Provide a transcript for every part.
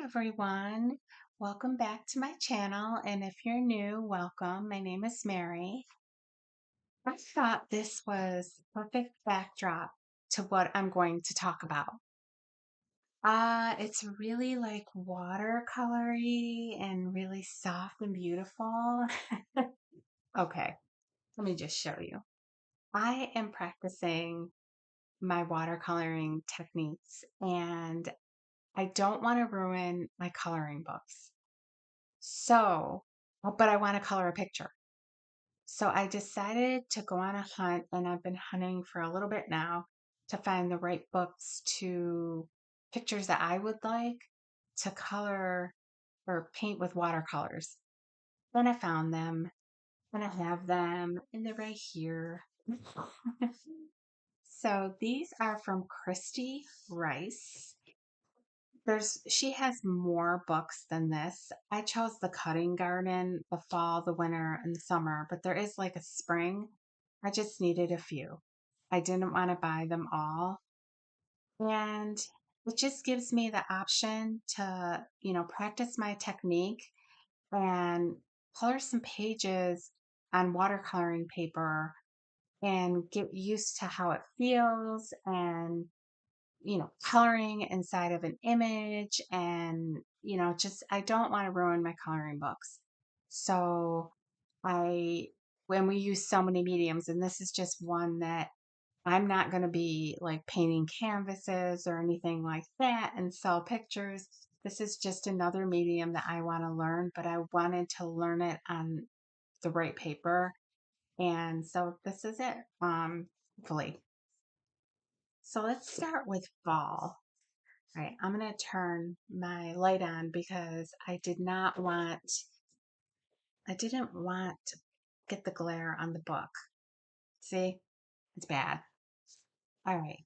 everyone. Welcome back to my channel. And if you're new, welcome. My name is Mary. I thought this was perfect backdrop to what I'm going to talk about. It's really like watercolory and really soft and beautiful. Okay, let me just show you. I am practicing my watercoloring techniques and I don't want to ruin my coloring books. But I want to color a picture. So I decided to go on a hunt, and I've been hunting for a little bit now to find the right books to pictures that I would like to color or paint with watercolors. Then I found them, and I have them, and they're right here. So these are from Christy Rice. She has more books than this. I chose the Cutting Garden, the fall, the winter, and the summer, but there is like a spring. I just needed a few. I didn't want to buy them all. And it just gives me the option to, practice my technique and color some pages on watercoloring paper and get used to how it feels and coloring inside of an image and, just I don't want to ruin my coloring books. So I, when we use so many mediums, and this is just one that I'm not going to be like painting canvases or anything like that and sell pictures. This is just another medium that I want to learn, but I wanted to learn it on the right paper. And so this is it, hopefully. So let's start with fall. All right, I'm going to turn my light on because I didn't want to get the glare on the book. See, it's bad. All right,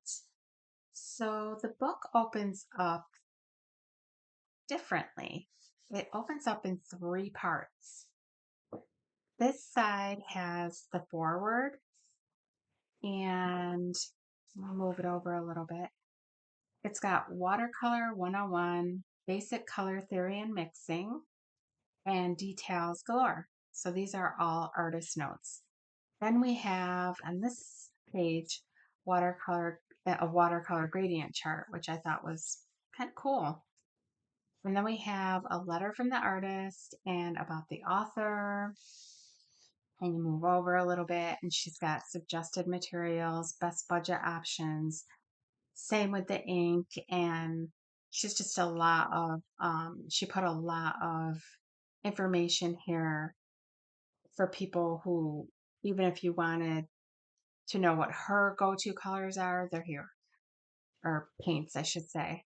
so the book opens up differently. It opens up in three parts. This side has the foreword, and I'll move it over a little bit. It's got Watercolor 101, Basic Color Theory and Mixing, and Details Galore. So these are all artist notes. Then we have on this page a watercolor gradient chart, which I thought was kind of cool. And then we have a letter from the artist and about the author. And you move over a little bit, and she's got suggested materials, best budget options. Same with the ink, and she's just she put a lot of information here for people who, even if you wanted to know what her go-to colors are, they're here, or paints, I should say.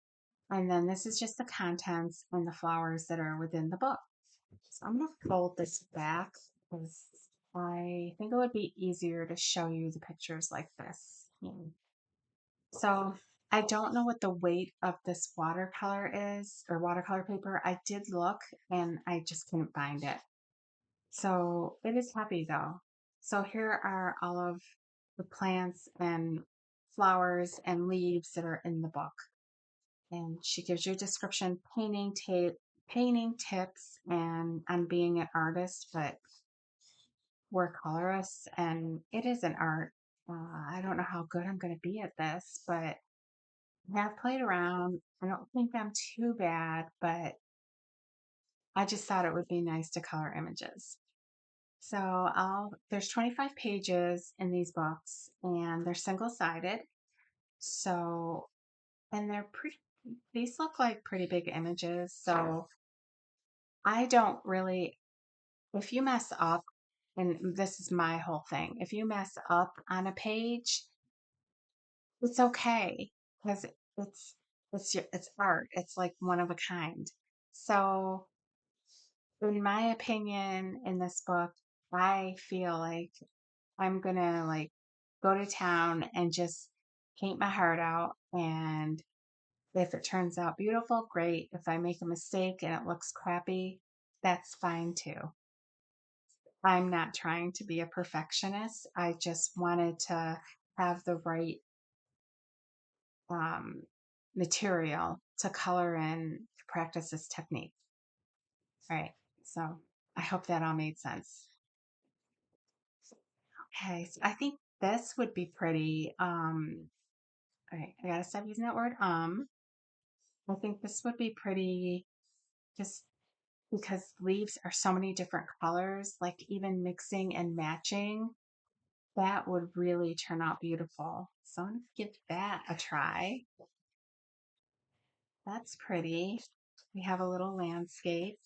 And then this is just the contents and the flowers that are within the book. So I'm going to fold this back because I think it would be easier to show you the pictures like this. So I don't know what the weight of this watercolor is, or watercolor paper. I did look and I just couldn't find it. So it is heavy though. So here are all of the plants and flowers and leaves that are in the book. And she gives you a description, painting tips, and on being an artist, but we're colorists, and it is an art. I don't know how good I'm going to be at this, but I have played around. I don't think I'm too bad, but I just thought it would be nice to color images. So there's 25 pages in these books, and they're single-sided. So, and these look like pretty big images. So I don't really, if you mess up, and this is my whole thing, if you mess up on a page, it's okay because it's it's art. It's like one of a kind. So, in my opinion, in this book, I feel like I'm gonna like go to town and just paint my heart out. And if it turns out beautiful, great. If I make a mistake and it looks crappy, that's fine too. I'm not trying to be a perfectionist. I just wanted to have the right material to color in to practice this technique. All right, so I hope that all made sense. Okay, so I think this would be pretty. All right, I gotta stop using that word. I think this would be pretty, just because leaves are so many different colors, like even mixing and matching, that would really turn out beautiful. So I'm gonna give that a try. That's pretty. We have a little landscape.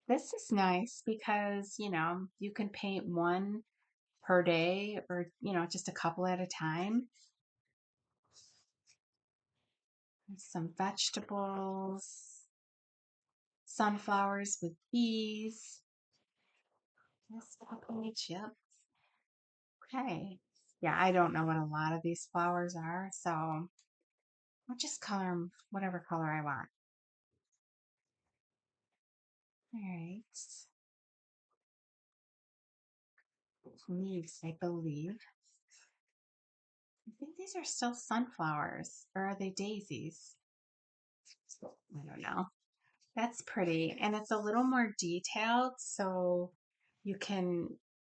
This is nice because, you can paint one per day or, just a couple at a time. Some vegetables, sunflowers with bees. This page, yep. Okay. Yeah, I don't know what a lot of these flowers are, so I'll just color them whatever color I want. All right. Leaves, I believe. I think these are still sunflowers, or are they daisies? I don't know. That's pretty. And it's a little more detailed, so you can,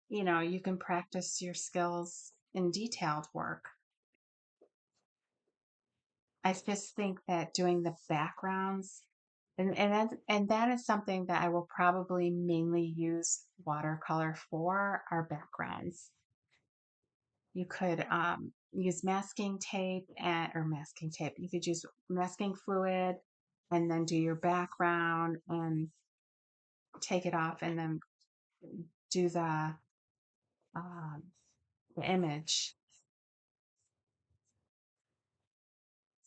you can practice your skills in detailed work. I just think that doing the backgrounds and that is something that I will probably mainly use watercolor for, our backgrounds. You could use masking tape or masking tape. You could use masking fluid and then do your background and take it off and then do um, the image.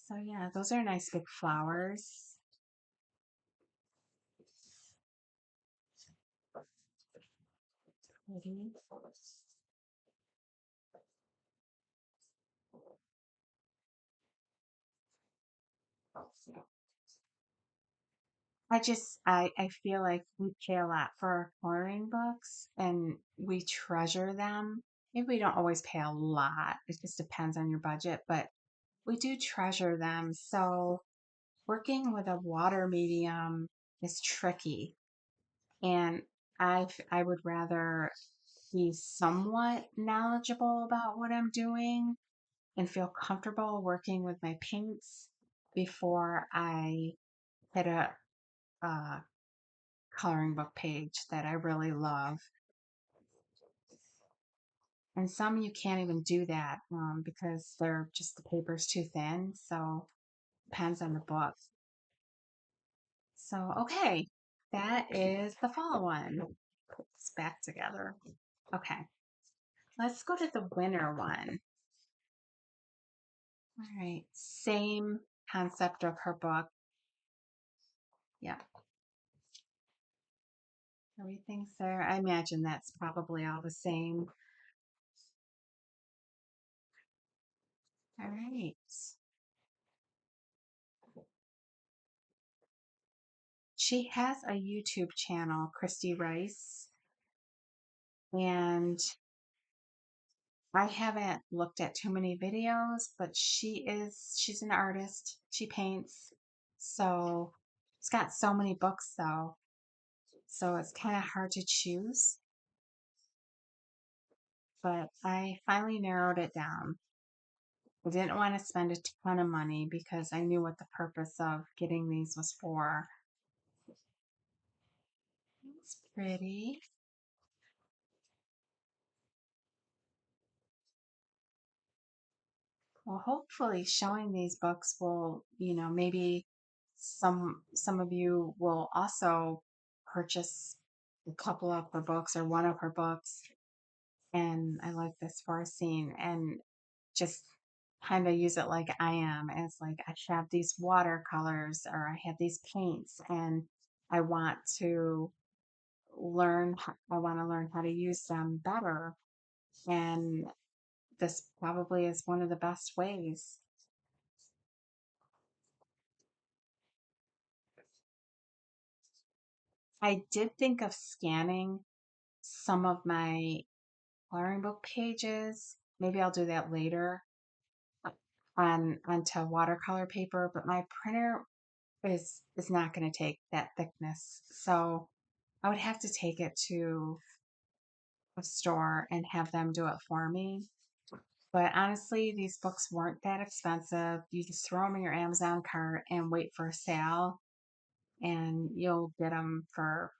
So yeah, those are nice big flowers. Pretty. I feel like we pay a lot for our coloring books and we treasure them. Maybe we don't always pay a lot. It just depends on your budget, but we do treasure them. So working with a water medium is tricky. And I would rather be somewhat knowledgeable about what I'm doing and feel comfortable working with my paints before I hit a coloring book page that I really love. And some you can't even do that because they're just the paper's too thin. So depends on the book. So okay, that is the fall one. Put this back together. Okay, let's go to the winter one. All right, same concept of her book. Yeah, everything's there. I imagine that's probably all the same. All right. She has a YouTube channel, Christy Rice, and I haven't looked at too many videos, but she's an artist. She paints. So it's got so many books though. So it's kind of hard to choose, but I finally narrowed it down. I didn't want to spend a ton of money because I knew what the purpose of getting these was for. It's pretty. Well, hopefully showing these books will, maybe some of you will also purchase a couple of her books or one of her books. And I like this for a scene and just kind of use it like I am, as like I have these watercolors or I have these paints and I want to I want to learn how to use them better. And this probably is one of the best ways. I did think of scanning some of my coloring book pages. Maybe I'll do that later. onto watercolor paper, but my printer is not going to take that thickness. So I would have to take it to a store and have them do it for me. But honestly, these books weren't that expensive. You just throw them in your Amazon cart and wait for a sale, and you'll get them for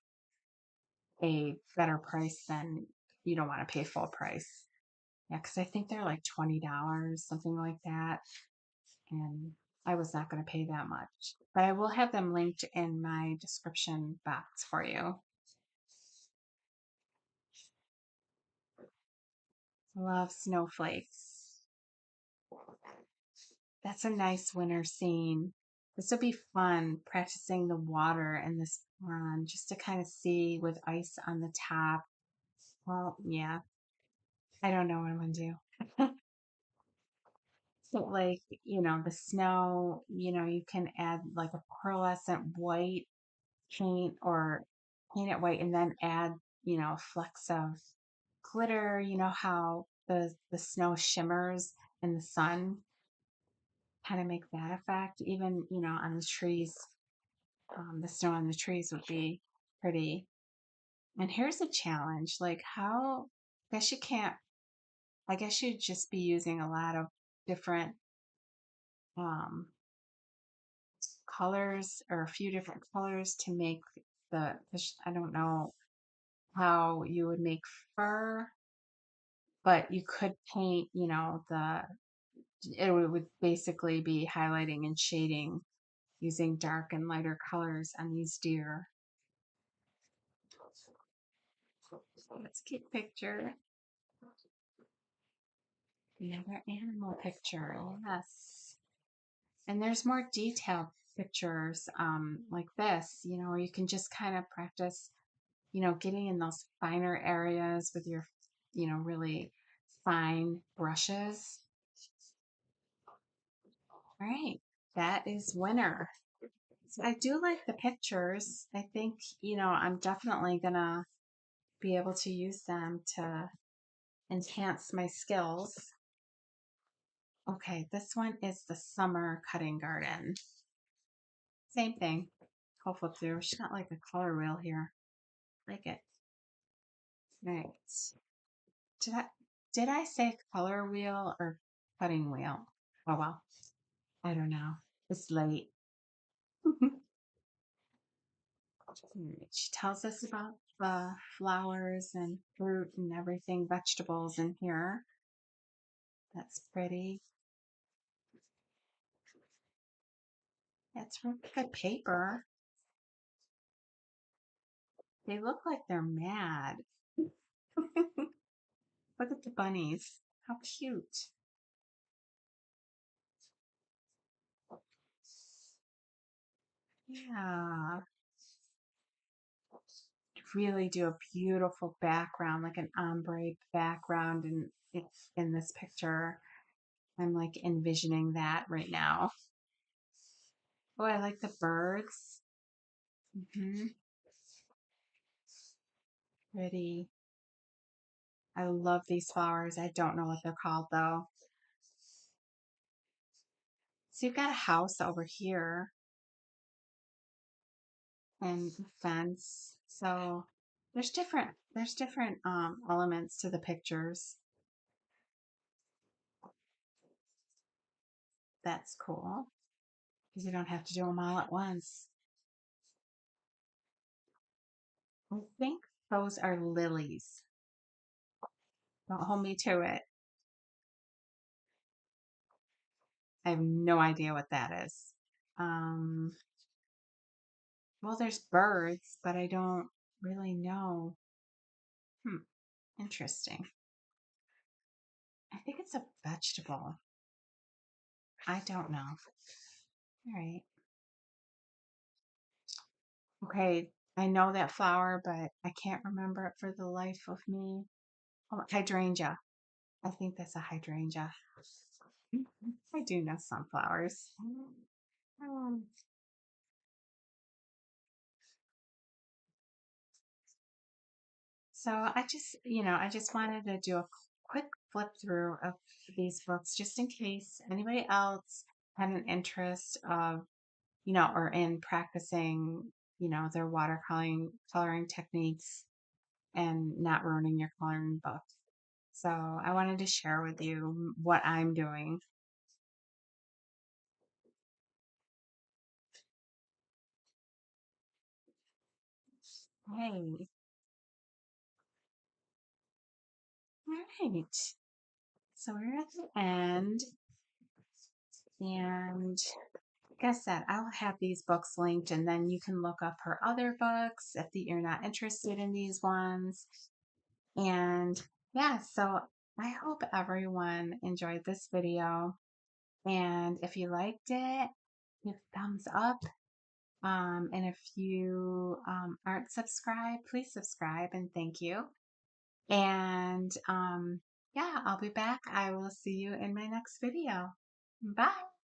a better price than you don't want to pay full price. Yeah, because I think they're like $20, something like that. And I was not going to pay that much. But I will have them linked in my description box for you. Love snowflakes. That's a nice winter scene. This will be fun practicing the water in this pond just to kind of see with ice on the top. Well, yeah, I don't know what I'm going to do. But like, the snow, you can add like a pearlescent white paint or paint it white and then add, flecks of glitter. You know how the snow shimmers in the sun, kind of make that effect. Even, on the trees, the snow on the trees would be pretty. And here's a challenge, like how, I guess you can't, I guess you'd just be using a lot of different um, colors or a few different colors to make I don't know how you would make fur, but you could paint, it would basically be highlighting and shading using dark and lighter colors on these deer. Let's get picture. Another animal picture, yes. And there's more detailed pictures like this, where you can just kind of practice, getting in those finer areas with your, really fine brushes. All right, that is winter. So I do like the pictures. I think, I'm definitely gonna be able to use them to enhance my skills. Okay, this one is the summer cutting garden. Same thing. I'll flip through. She's got like a color wheel here. Like it. Right. Did I did I say color wheel or cutting wheel? Oh well. I don't know. It's late. She tells us about the flowers and fruit and everything, vegetables in here. That's pretty. That's really good paper. They look like they're mad. Look at the bunnies. How cute. Yeah. Really do a beautiful background, like an ombre background in this picture. I'm like envisioning that right now. Oh, I like the birds. Hmm. Pretty. I love these flowers. I don't know what they're called though. So you've got a house over here and a fence. So there's different elements to the pictures. That's cool because you don't have to do them all at once. I think those are lilies. Don't hold me to it. I have no idea what that is. Um, well, there's birds, but I don't really know. Hmm, interesting. I think it's a vegetable. I don't know. All right. Okay. I know that flower, but I can't remember it for the life of me. Oh, hydrangea. I think that's a hydrangea. I do know sunflowers. Um, So I just wanted to do a quick flip through of these books just in case anybody else had an interest of, or in practicing, their coloring techniques and not ruining your coloring books. So I wanted to share with you what I'm doing. Hey, all right. So we're at the end, and like I said, I'll have these books linked, and then you can look up her other books if you're not interested in these ones. And yeah, so I hope everyone enjoyed this video. And if you liked it, give thumbs up. And if you aren't subscribed, please subscribe and thank you. And yeah, I'll be back. I will see you in my next video. Bye.